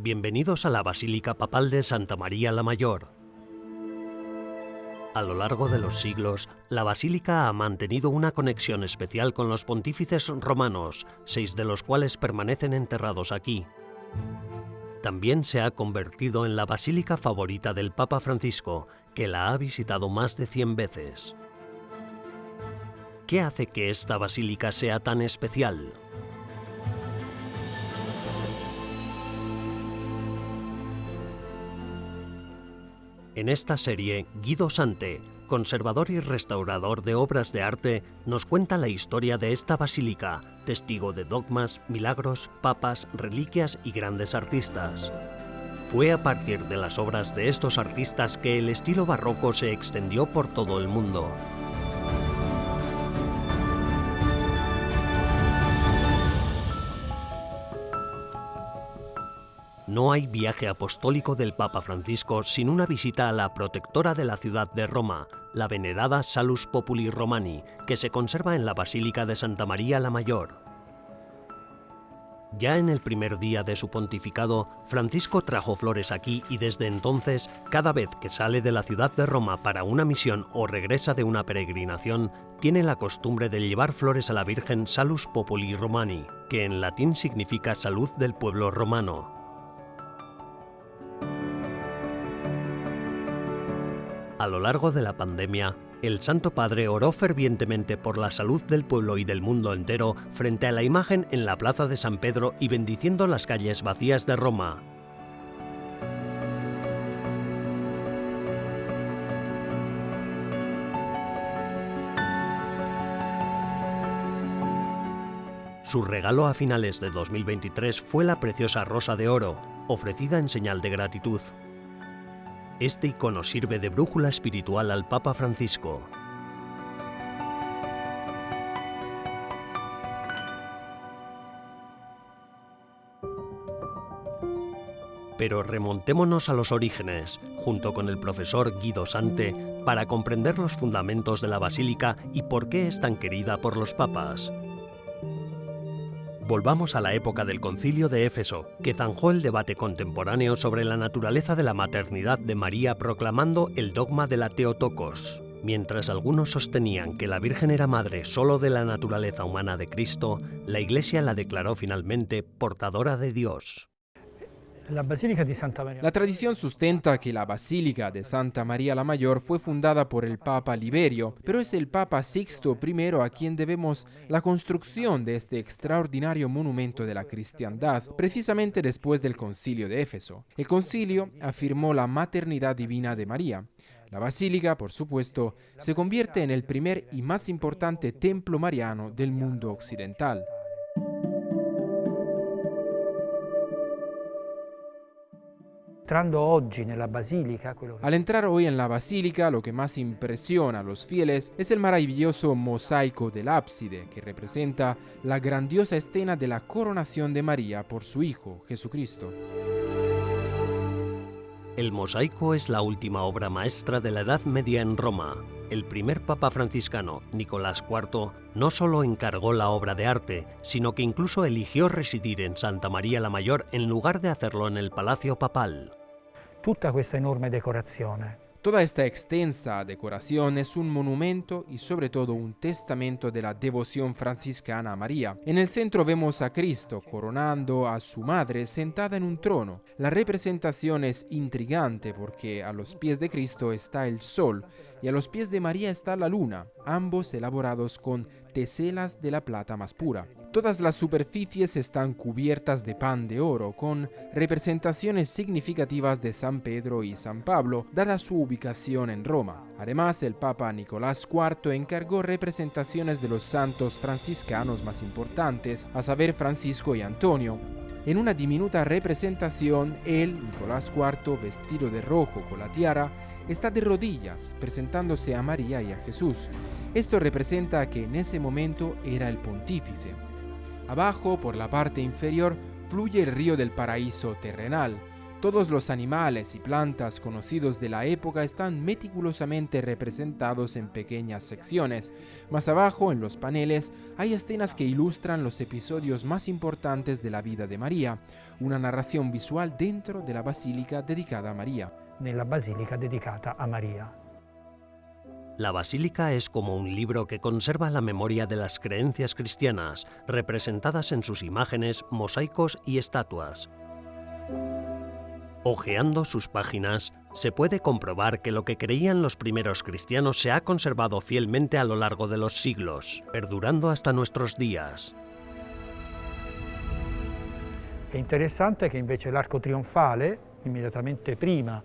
Bienvenidos a la Basílica Papal de Santa María la Mayor. A lo largo de los siglos, la basílica ha mantenido una conexión especial con los pontífices romanos, 6 de los cuales permanecen enterrados aquí. También se ha convertido en la basílica favorita del Papa Francisco, que la ha visitado más de 100 veces. ¿Qué hace que esta basílica sea tan especial? En esta serie, Guido Sante, conservador y restaurador de obras de arte, nos cuenta la historia de esta basílica, testigo de dogmas, milagros, papas, reliquias y grandes artistas. Fue a partir de las obras de estos artistas que el estilo barroco se extendió por todo el mundo. No hay viaje apostólico del Papa Francisco sin una visita a la protectora de la ciudad de Roma, la venerada Salus Populi Romani, que se conserva en la Basílica de Santa María la Mayor. Ya en el primer día de su pontificado, Francisco trajo flores aquí y desde entonces, cada vez que sale de la ciudad de Roma para una misión o regresa de una peregrinación, tiene la costumbre de llevar flores a la Virgen Salus Populi Romani, que en latín significa salud del pueblo romano. A lo largo de la pandemia, el Santo Padre oró fervientemente por la salud del pueblo y del mundo entero frente a la imagen en la plaza de San Pedro y bendiciendo las calles vacías de Roma. Su regalo a finales de 2023 fue la preciosa rosa de oro, ofrecida en señal de gratitud. Este icono sirve de brújula espiritual al Papa Francisco. Pero remontémonos a los orígenes, junto con el profesor Guido Sante, para comprender los fundamentos de la basílica y por qué es tan querida por los papas. Volvamos a la época del Concilio de Éfeso, que zanjó el debate contemporáneo sobre la naturaleza de la maternidad de María proclamando el dogma de la Theotokos. Mientras algunos sostenían que la Virgen era madre solo de la naturaleza humana de Cristo, la Iglesia la declaró finalmente portadora de Dios. La tradición sustenta que la Basílica de Santa María la Mayor fue fundada por el Papa Liberio, pero es el Papa Sixto I a quien debemos la construcción de este extraordinario monumento de la cristiandad, precisamente después del Concilio de Éfeso. El concilio afirmó la maternidad divina de María. La basílica, por supuesto, se convierte en el primer y más importante templo mariano del mundo occidental. Al entrar hoy en la basílica, lo que más impresiona a los fieles es el maravilloso mosaico del ábside, que representa la grandiosa escena de la coronación de María por su Hijo, Jesucristo. El mosaico es la última obra maestra de la Edad Media en Roma. El primer papa franciscano, Nicolás IV, no solo encargó la obra de arte, sino que incluso eligió residir en Santa María la Mayor en lugar de hacerlo en el Palacio Papal. Toda esta extensa decoración es un monumento y sobre todo un testamento de la devoción franciscana a María. En el centro vemos a Cristo coronando a su madre sentada en un trono. La representación es intrigante porque a los pies de Cristo está el sol y a los pies de María está la luna, ambos elaborados con teselas de la plata más pura. Todas las superficies están cubiertas de pan de oro, con representaciones significativas de San Pedro y San Pablo, dada su ubicación en Roma. Además, el Papa Nicolás IV encargó representaciones de los santos franciscanos más importantes, a saber Francisco y Antonio. En una diminuta representación, él, Nicolás IV, vestido de rojo con la tiara, está de rodillas, presentándose a María y a Jesús. Esto representa que en ese momento era el pontífice. Abajo, por la parte inferior, fluye el río del paraíso terrenal. Todos los animales y plantas conocidos de la época están meticulosamente representados en pequeñas secciones. Más abajo, en los paneles, hay escenas que ilustran los episodios más importantes de la vida de María, una narración visual dentro de la basílica dedicada a María. Nella basilica dedicata a María. La basílica es como un libro que conserva la memoria de las creencias cristianas, representadas en sus imágenes, mosaicos y estatuas. Hojeando sus páginas, se puede comprobar que lo que creían los primeros cristianos se ha conservado fielmente a lo largo de los siglos, perdurando hasta nuestros días. È interessante che invece l'arco trionfale, immediatamente prima.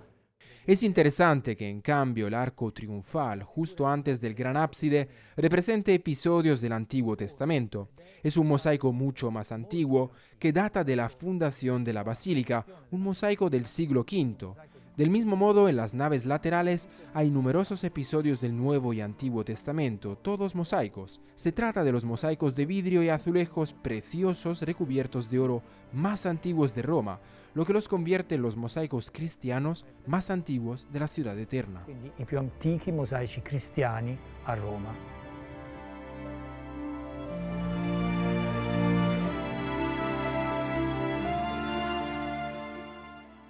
Es interesante que en cambio el arco triunfal, justo antes del gran ábside, represente episodios del Antiguo Testamento. Es un mosaico mucho más antiguo que data de la fundación de la basílica, un mosaico del siglo V. Del mismo modo, en las naves laterales hay numerosos episodios del Nuevo y Antiguo Testamento, todos mosaicos. Se trata de los mosaicos de vidrio y azulejos preciosos recubiertos de oro más antiguos de Roma, lo que los convierte en los mosaicos cristianos más antiguos de la ciudad eterna. Quindi i più antichi mosaici cristiani a Roma.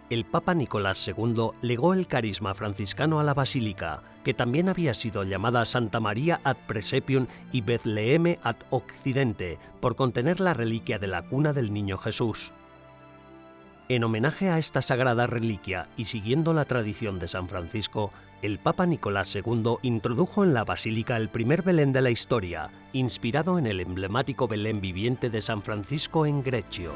El Papa Nicolás II legó el carisma franciscano a la basílica, que también había sido llamada Santa María ad Praesepium y Betleheme ad Occidente, por contener la reliquia de la cuna del niño Jesús. En homenaje a esta sagrada reliquia y siguiendo la tradición de San Francisco, el Papa Nicolás II introdujo en la basílica el primer Belén de la historia, inspirado en el emblemático Belén viviente de San Francisco en Greccio.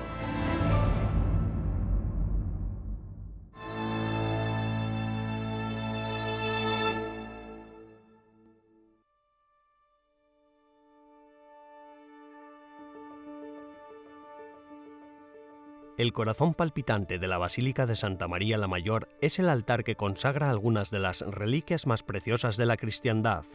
El corazón palpitante de la Basílica de Santa María la Mayor es el altar que consagra algunas de las reliquias más preciosas de la cristiandad.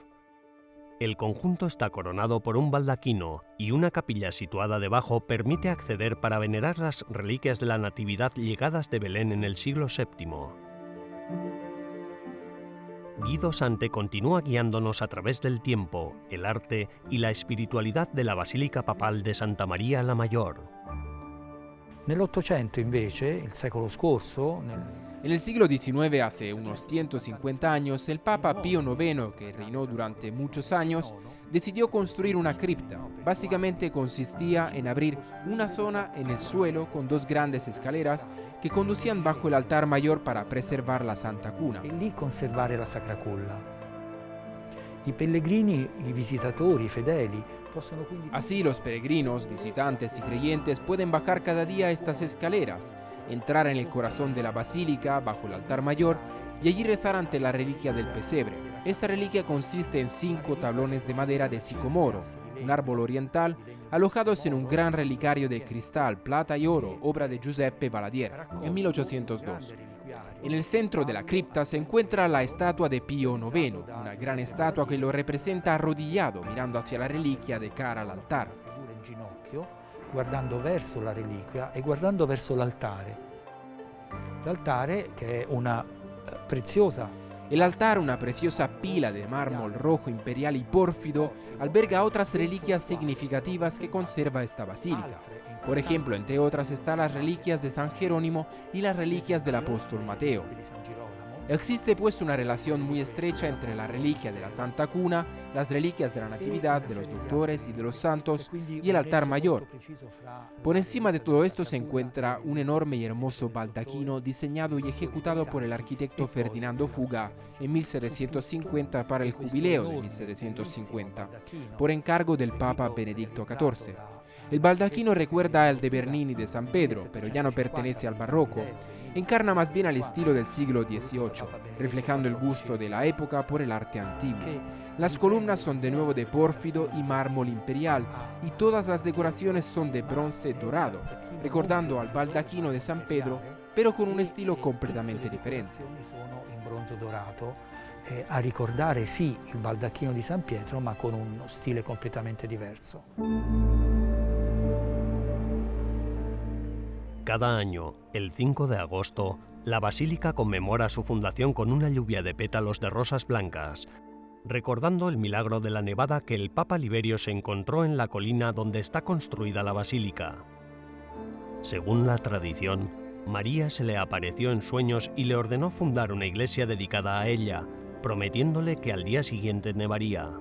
El conjunto está coronado por un baldaquino y una capilla situada debajo permite acceder para venerar las reliquias de la Natividad llegadas de Belén en el siglo VII. Guido Sante continúa guiándonos a través del tiempo, el arte y la espiritualidad de la Basílica Papal de Santa María la Mayor. Nell'Ottocento invece, il secolo scorso, En el siglo XIX, hace unos 150 años, el Papa Pío IX, que reinó durante muchos años, decidió construir una cripta. Básicamente consistía en abrir una zona en el suelo con dos grandes escaleras que conducían bajo el altar mayor para preservar la Santa Cuna. e lì conservare la Sacra Culla. I pellegrini, i visitatori, i fedeli possono quindi... Así los peregrinos, visitantes y creyentes pueden bajar cada día estas escaleras, entrar en el corazón de la basílica bajo el altar mayor y allí rezar ante la reliquia del pesebre. Esta reliquia consiste en 5 tablones de madera de sicomoro, un árbol oriental, alojados en un gran relicario de cristal, plata y oro, obra de Giuseppe Valadier, en 1802. En el centro de la cripta se encuentra la estatua de Pío IX, una gran estatua que lo representa arrodillado, mirando hacia la reliquia de cara al altar. figura in ginocchio, guardando verso la reliquia e guardando verso l'altare. L'altare, che è una preziosa El altar, una preciosa pila de mármol rojo imperial y pórfido, alberga otras reliquias significativas que conserva esta basílica. Por ejemplo, entre otras están las reliquias de San Jerónimo y las reliquias del apóstol Mateo. di San Girolamo. Existe pues una relación muy estrecha entre la reliquia de la Santa Cuna, las reliquias de la Natividad, de los doctores y de los santos, y el altar mayor. Por encima de todo esto se encuentra un enorme y hermoso baldaquino diseñado y ejecutado por el arquitecto Ferdinando Fuga en 1750 para el jubileo de 1750, por encargo del Papa Benedicto XIV. El baldaquino recuerda al de Bernini de San Pedro, pero ya no pertenece al barroco. Encarna más bien al estilo del siglo XVIII, reflejando el gusto de la época por el arte antiguo. Las columnas son de nuevo de pórfido y mármol imperial, y todas las decoraciones son de bronce dorado, recordando al baldaquino de San Pedro, pero con un estilo completamente diferente. Sono in bronzo dorato, a ricordare sì il baldacchino di San Pietro, ma con uno stile completamente diverso. Cada año, el 5 de agosto, La basílica conmemora su fundación con una lluvia de pétalos de rosas blancas, recordando el milagro de la nevada que el Papa Liberio se encontró en la colina donde está construida la basílica. Según la tradición, María se le apareció en sueños y le ordenó fundar una iglesia dedicada a ella, prometiéndole que al día siguiente nevaría.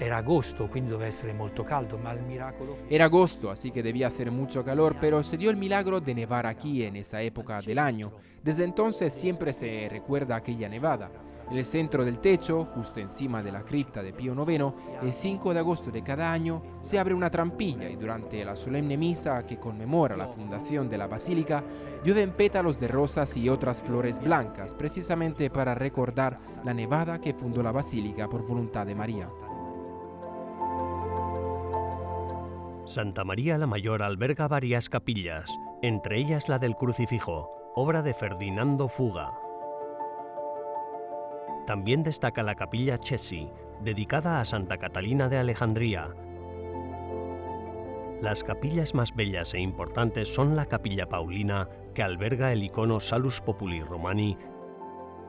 Era agosto, quindi doveva essere molto caldo, ma il miracolo... Era agosto, así que debía hacer mucho calor, pero se dio el milagro de nevar aquí en esa época del año. Desde entonces siempre se recuerda aquella nevada. En el centro del techo, justo encima de la cripta de Pío IX, el 5 de agosto de cada año se abre una trampilla y durante la solemne misa que conmemora la fundación de la basílica, llueven pétalos de rosas y otras flores blancas, precisamente para recordar la nevada que fundó la basílica por voluntad de María. Santa María la Mayor alberga varias capillas, entre ellas la del Crucifijo, obra de Ferdinando Fuga. También destaca la capilla Cesi, dedicada a Santa Catalina de Alejandría. Las capillas más bellas e importantes son la capilla Paulina, que alberga el icono Salus Populi Romani,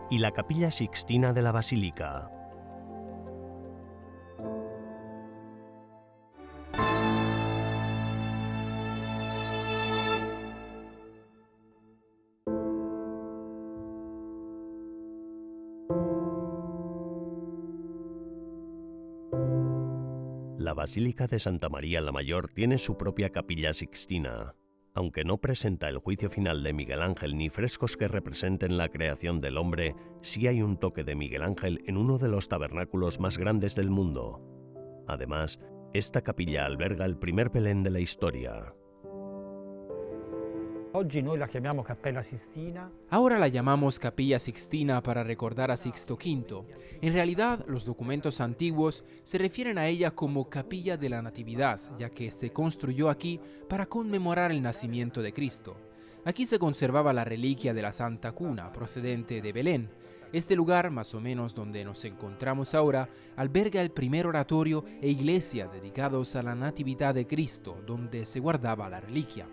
y la capilla Sixtina de la Basílica. La Basílica de Santa María la Mayor tiene su propia capilla Sixtina. Aunque no presenta el juicio final de Miguel Ángel ni frescos que representen la creación del hombre, sí hay un toque de Miguel Ángel en uno de los tabernáculos más grandes del mundo. Además, esta capilla alberga el primer Belén de la historia. Oggi noi la chiamiamo Cappella Sistina. Ahora la llamamos Capilla Sixtina para recordar a Sixto V. En realidad, los documentos antiguos se refieren a ella como Capilla de la Natividad, ya que se construyó aquí para conmemorar el nacimiento de Cristo. Aquí se conservaba la reliquia de la Santa Cuna, procedente de Belén. Este lugar, más o menos donde nos encontramos ahora, alberga el primer oratorio e iglesia dedicados a la Natividad de Cristo, donde se guardaba la reliquia.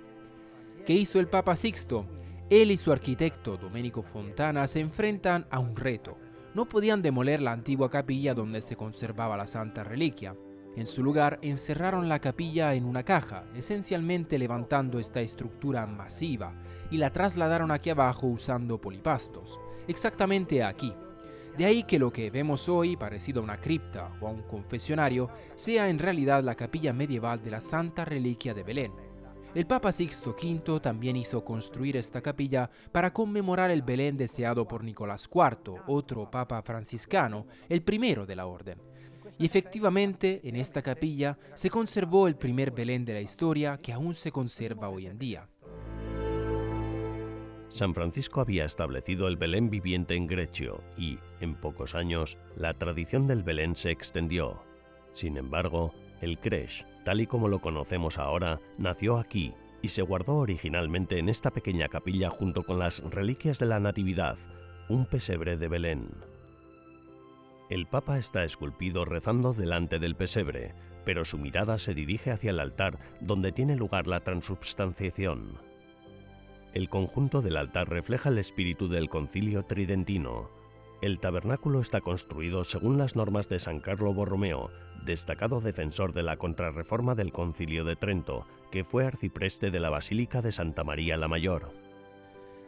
¿Qué hizo el Papa Sixto? Él y su arquitecto, Domenico Fontana, se enfrentan a un reto. No podían demoler la antigua capilla donde se conservaba la Santa Reliquia. En su lugar, encerraron la capilla en una caja, esencialmente levantando esta estructura masiva, y la trasladaron aquí abajo usando polipastos, exactamente aquí. De ahí que lo que vemos hoy, parecido a una cripta o a un confesionario, sea en realidad la capilla medieval de la Santa Reliquia de Belén. El Papa Sixto V también hizo construir esta capilla para conmemorar el Belén deseado por Nicolás IV, otro papa franciscano, el primero de la orden. Y efectivamente, en esta capilla se conservó el primer Belén de la historia que aún se conserva hoy en día. San Francisco había establecido el Belén viviente en Greccio y, en pocos años, la tradición del Belén se extendió. Sin embargo, el creche, tal y como lo conocemos ahora, nació aquí y se guardó originalmente en esta pequeña capilla junto con las reliquias de la Natividad, un pesebre de Belén. El Papa está esculpido rezando delante del pesebre, pero su mirada se dirige hacia el altar donde tiene lugar la transubstanciación. El conjunto del altar refleja el espíritu del Concilio Tridentino. El tabernáculo está construido según las normas de San Carlo Borromeo, destacado defensor de la contrarreforma del Concilio de Trento, que fue arcipreste de la Basílica de Santa María la Mayor.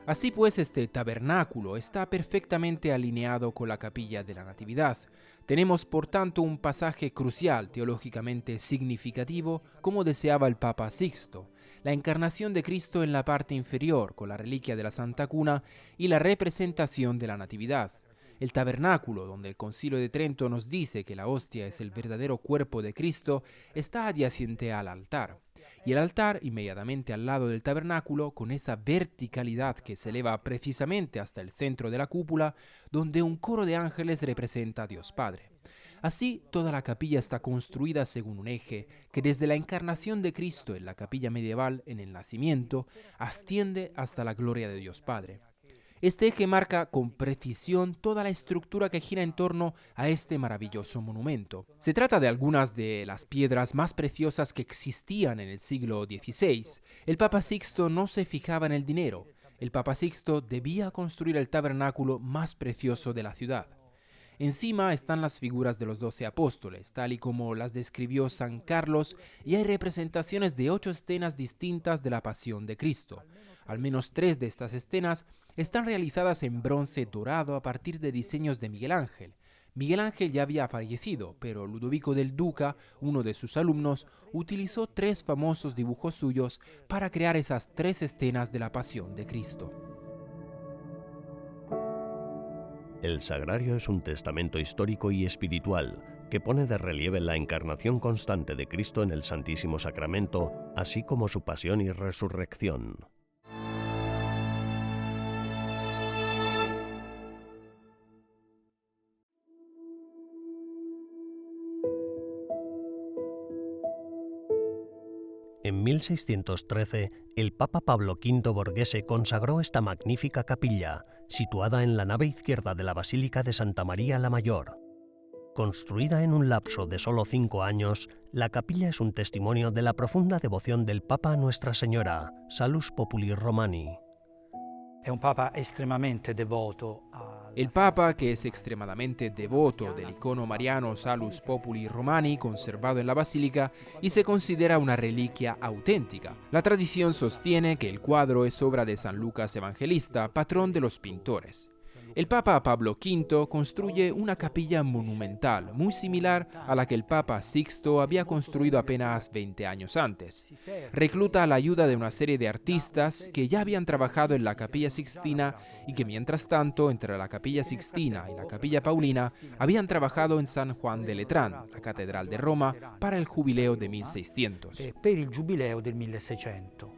Así pues, este tabernáculo está perfectamente alineado con la capilla de la Natividad. Tenemos, por tanto, un pasaje crucial, teológicamente significativo, como deseaba el Papa Sixto: la encarnación de Cristo en la parte inferior, con la reliquia de la Santa Cuna, y la representación de la Natividad. El tabernáculo, donde el Concilio de Trento nos dice que la hostia es el verdadero cuerpo de Cristo, está adyacente al altar. Y el altar, inmediatamente al lado del tabernáculo, con esa verticalidad que se eleva precisamente hasta el centro de la cúpula, donde un coro de ángeles representa a Dios Padre. Así, toda la capilla está construida según un eje que desde la encarnación de Cristo en la capilla medieval, en el nacimiento, asciende hasta la gloria de Dios Padre. Este eje marca con precisión toda la estructura que gira en torno a este maravilloso monumento. Se trata de algunas de las piedras más preciosas que existían en el siglo XVI. El Papa Sixto no se fijaba en el dinero. El Papa Sixto debía construir el tabernáculo más precioso de la ciudad. Encima están las figuras de los 12 apóstoles, tal y como las describió San Carlos, y hay representaciones de 8 escenas distintas de la Pasión de Cristo. Al menos 3 de estas escenas están realizadas en bronce dorado a partir de diseños de Miguel Ángel. Miguel Ángel ya había fallecido, pero Ludovico del Duca, uno de sus alumnos, utilizó 3 famosos dibujos suyos para crear esas 3 escenas de la Pasión de Cristo. El sagrario es un testamento histórico y espiritual que pone de relieve la encarnación constante de Cristo en el Santísimo Sacramento, así como su pasión y resurrección. En 1613, el Papa Pablo V Borghese consagró esta magnífica capilla, situada en la nave izquierda de la Basílica de Santa María la Mayor. Construida en un lapso de solo 5 años, la capilla es un testimonio de la profunda devoción del Papa a Nuestra Señora, Salus Populi Romani. Es un Papa extremadamente devoto El Papa, que es extremadamente devoto del icono mariano Salus Populi Romani conservado en la basílica y se considera una reliquia auténtica. La tradición sostiene que el cuadro es obra de San Lucas Evangelista, patrón de los pintores. El Papa Pablo V construye una capilla monumental, muy similar a la que el Papa Sixto había construido apenas 20 años antes. Recluta la ayuda de una serie de artistas que ya habían trabajado en la Capilla Sixtina y que mientras tanto, entre la Capilla Sixtina y la Capilla Paulina, habían trabajado en San Juan de Letrán, la Catedral de Roma, para el jubileo de 1600. Per il giubileo del 1600.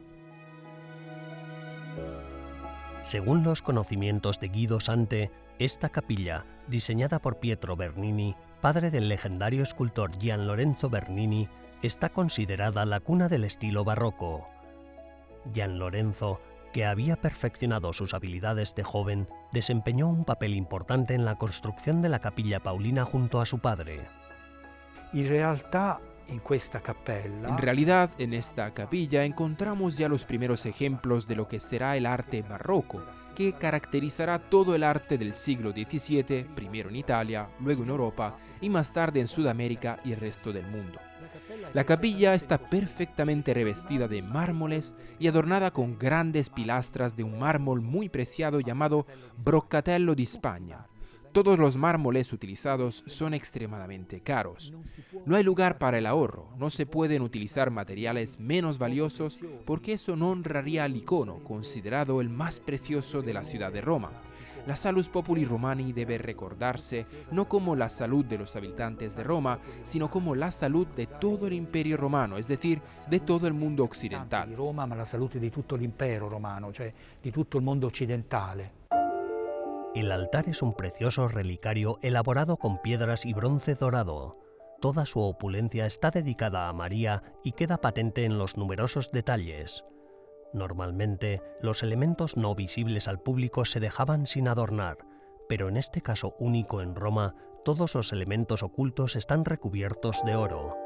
Según los conocimientos de Guido Sante, esta capilla, diseñada por Pietro Bernini, padre del legendario escultor Gian Lorenzo Bernini, está considerada la cuna del estilo barroco. Gian Lorenzo, que había perfeccionado sus habilidades de joven, desempeñó un papel importante en la construcción de la Capilla Paulina junto a su padre. En realidad, en esta capilla encontramos ya los primeros ejemplos de lo que será el arte barroco, que caracterizará todo el arte del siglo XVII, primero en Italia, luego en Europa y más tarde en Sudamérica y el resto del mundo. La capilla está perfectamente revestida de mármoles y adornada con grandes pilastras de un mármol muy preciado llamado Broccatello di Spagna. Todos los mármoles utilizados son extremadamente caros. No hay lugar para el ahorro, no se pueden utilizar materiales menos valiosos porque eso no honraría al icono, considerado el más precioso de la ciudad de Roma. La Salus Populi Romani debe recordarse no como la salud de los habitantes de Roma, sino como la salud de todo el Imperio Romano, es decir, de todo el mundo occidental. Di Roma, ma la salute di tutto l'impero romano, cioè di tutto il mondo occidentale. El altar es un precioso relicario elaborado con piedras y bronce dorado. Toda su opulencia está dedicada a María y queda patente en los numerosos detalles. Normalmente, los elementos no visibles al público se dejaban sin adornar, pero en este caso único en Roma, todos los elementos ocultos están recubiertos de oro.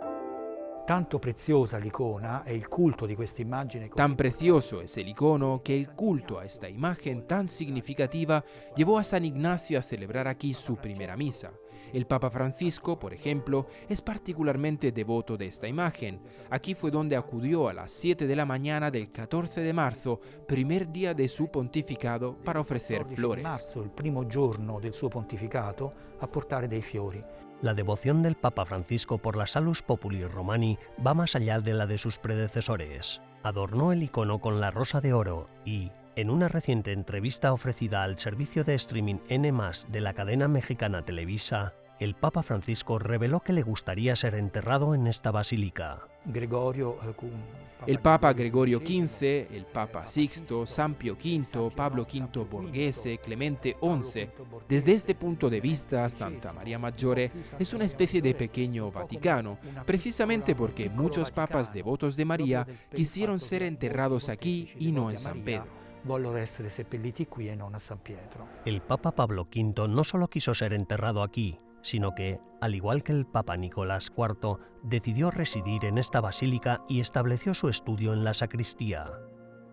Tanto preziosa l'icona e il culto di questa immagine così. Tan precioso es el icono que el culto a esta imagen tan significativa llevó a San Ignacio a celebrar aquí su primera misa. El Papa Francisco, por ejemplo, es particularmente devoto de esta imagen. Aquí fue donde acudió a las 7 de la mañana del 14 de marzo, primer día de su pontificado, para ofrecer flores. Marzo, il primo giorno del suo pontificato, a portare dei fiori. La devoción del Papa Francisco por la Salus Populi Romani va más allá de la de sus predecesores. Adornó el icono con la rosa de oro y, en una reciente entrevista ofrecida al servicio de streaming N+ de la cadena mexicana Televisa, el Papa Francisco reveló que le gustaría ser enterrado en esta basílica. El Papa Gregorio XV, el Papa Sixto, San Pío V, Pablo V Borghese, Clemente XI. Desde este punto de vista, Santa María Maggiore es una especie de pequeño Vaticano, precisamente porque muchos papas devotos de María quisieron ser enterrados aquí y no en San Pedro. El Papa Pablo V no solo quiso ser enterrado aquí, sino que, al igual que el Papa Nicolás IV, decidió residir en esta basílica y estableció su estudio en la sacristía.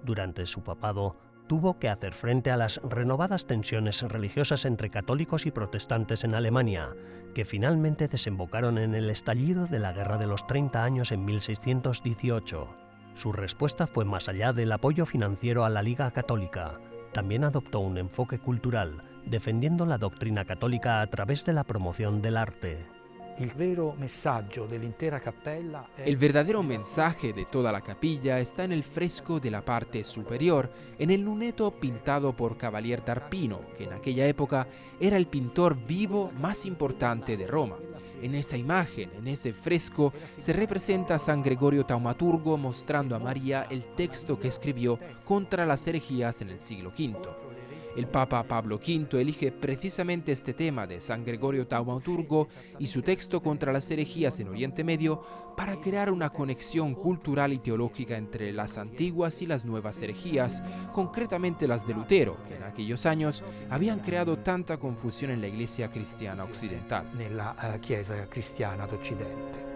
Durante su papado, tuvo que hacer frente a las renovadas tensiones religiosas entre católicos y protestantes en Alemania, que finalmente desembocaron en el estallido de la Guerra de los 30 Años en 1618. Su respuesta fue más allá del apoyo financiero a la Liga Católica. También adoptó un enfoque cultural, defendiendo la doctrina católica a través de la promoción del arte. El verdadero mensaje de toda la capilla está en el fresco de la parte superior, en el luneto pintado por Cavalier d'Arpino, que en aquella época era el pintor vivo más importante de Roma. En esa imagen, en ese fresco, se representa a San Gregorio Taumaturgo mostrando a María el texto que escribió contra las herejías en el siglo V. El Papa Pablo V elige precisamente este tema de San Gregorio Taumaturgo y su texto contra las herejías en Oriente Medio para crear una conexión cultural y teológica entre las antiguas y las nuevas herejías, concretamente las de Lutero, que en aquellos años habían creado tanta confusión en la Iglesia cristiana occidental. Nella Chiesa cristiana d'Occidente.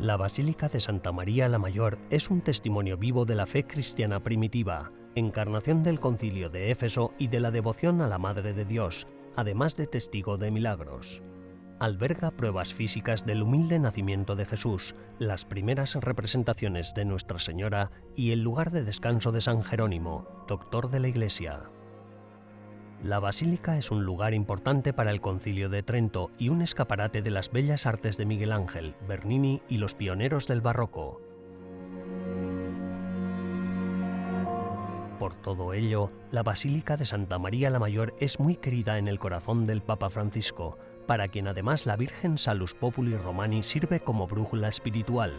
La Basílica de Santa María la Mayor es un testimonio vivo de la fe cristiana primitiva, encarnación del Concilio de Éfeso y de la devoción a la Madre de Dios, además de testigo de milagros. Alberga pruebas físicas del humilde nacimiento de Jesús, las primeras representaciones de Nuestra Señora y el lugar de descanso de San Jerónimo, doctor de la Iglesia. La basílica es un lugar importante para el Concilio de Trento y un escaparate de las bellas artes de Miguel Ángel, Bernini y los pioneros del barroco. Por todo ello, la Basílica de Santa María la Mayor es muy querida en el corazón del Papa Francisco, para quien además la Virgen Salus Populi Romani sirve como brújula espiritual.